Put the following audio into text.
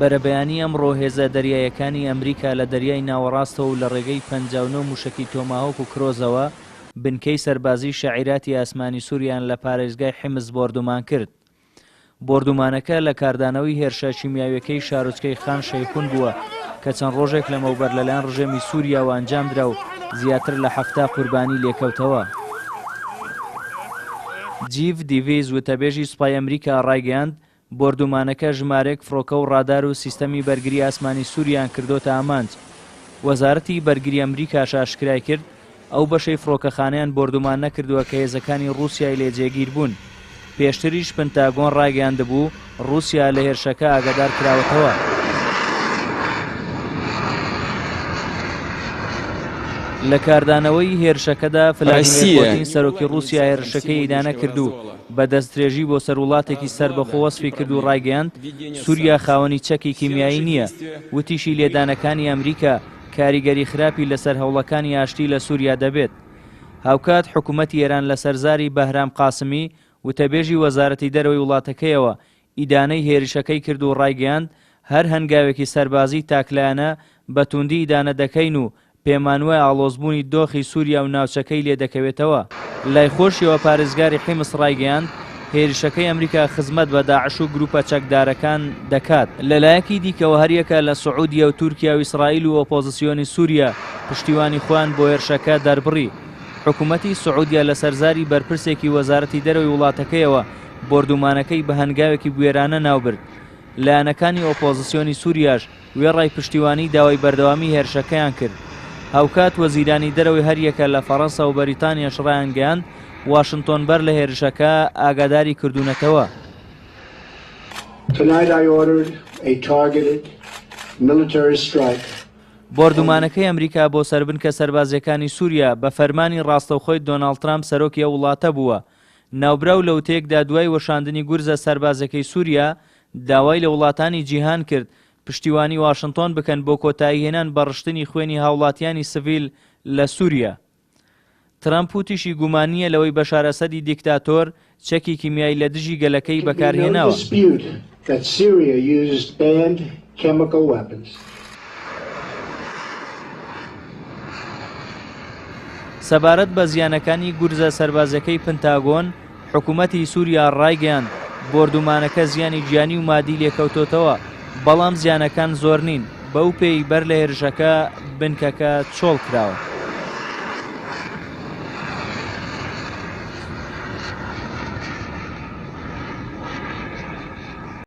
بەرەبەیانی ئەمڕۆ هێزە دەریایەکانی ئەمریکا لە دەریای ناوەڕاستەوە و لە ڕێگەی 59 موشکی تۆماهۆک و کرۆزەوە بنکەی سەربازی شەعیراتی ئاسمانی سووریان لە پارێزگای حیمز بۆردومان کرد. بۆردومانەکە لە کاردانەوەی هێرشە کیمیاویەکەی شارۆچکەی خان شەیخون بووە کە چەند ڕۆژێک لەمەوبەر لەلایەن ڕژێمی سووریاوە ئەنجامدرا و زیاتر لە 70 قوربانی لێکەوتەوە. جیف دیڤیز وتەبێژی سوپای ئەمریکا ڕایگەیاند بۆردومانەکە ژمارەیەک فڕۆکە و ڕادار و سیستەمی بەرگری ئاسمانی سووریان کردۆتە ئامانج. وەزارەتی بەرگری ئەمریکاش ئاشکرای کرد ئەو بەشەی فڕۆکەخانەیان بۆردومان نەکردووە کە هێزەکانی رووسیای لێ جێگیر بوون. پێشتریش پنتاگۆن ڕایگەیاندبوو رووسیا لە هێرشەکە ئاگادار کراوەتەوە. لە کاردانەوەی هێرشەکەدا ڤلادیمیر پوتین سەرۆکی رووسیا هێرشەکەی ئیدانە کرد و بە دەستدرێژی بۆ سەروڵاتێکی سەربەخۆ وەسفی کرد و ڕایگەیاند سووریا خاوەنی چەکی کیمیایی نییە. وتیشی لێدانەکانی ئەمریکا کاریگەری خراپی لەسەر هەوڵەکانی ئاشتی لە سووریا دەبێت. هاوکات حکوومەتی ئێران لە سەرزاری بەهرام قاسمی وتەبێژی وەزارەتی دەرەوەی وڵاتەکەیەوە ئیدانەی هێرشەکەی کرد و ڕایگەیاند هەر هەنگاوێکی سەربازی تاکلایانە بە توندی ئیدانە دەکەین و پێمانوای ئاڵۆزبوونی دۆخی سووریا و ناوچەکەی لێ دەکەوێتەوە. لای خۆشیەوە پارێزگاری حیمس ڕایگەیاند هێرشەکەی ئەمریکا خزمەت بە داعش و گروپە چەکدارەکان دەکات. لەلایەکی دیکەوە هەریەکە لە سعودیە و تورکیا و ئیسرائیل و ئۆپۆزیسیۆنی سووریا پشتیوانی خۆیان بۆ هێرشەکە دەربڕی. حکوومەتی سعودیا لە سەرزاری بەرپرسێکی وەزارەتی دەرەوەی وڵاتەکەیەوە بۆردومانەکەی بە هەنگاوێکی گوێرانە ناوبرد. لایەنەکانی ئۆپۆزیسیۆنی سووریاش وێڕای پشتیوانی داوای بەردەوامی هێرشەکەیان کرد. هاوکات وەزیرانی دەرەوەی هەریەکە لە فەڕەنسا و بەریتانیاش ڕایانگەیاند واشنتۆن بەر لە هێرشەکە ئاگاداری کردوونەتەوە. بۆردومانەکەی ئەمریکا بۆ سەربنکە سەربازیەکانی سووریا بە فەرمانی ڕاستەوخۆی دۆناڵد ترامپ سەرۆکی ئەو وڵاتە بووە. ناوبراو لەو تێکدا دوای وەشاندنی گورزە سەربازەکەی سووریا داوای لە وڵاتانی جیهان کرد پشتیوانی واشنتۆن بکەن بۆ کۆتاییهێنان بەڕشتنی خوێنی هاوڵاتیانی سڤیل لە سووریا. ترامپ وتیشی گومانیە لەوەی بەشار ئەسەدی دیکتاتۆر چەکی کیمیایی لە دژی گەلەکەی بەکارهێناوە. سەبارەت بە زیانەکانی گورزە سەربازەکەی پنتاگۆن حکوومەتی سووریا ڕایگەیاند بۆردومانەکە زیانی گیانی و مادی لێکەوتۆتەوە بەڵام زیانەکان زۆر نین. بەو پێی بەر لە هێرشەکە بنکەکە چۆڵ کراوە.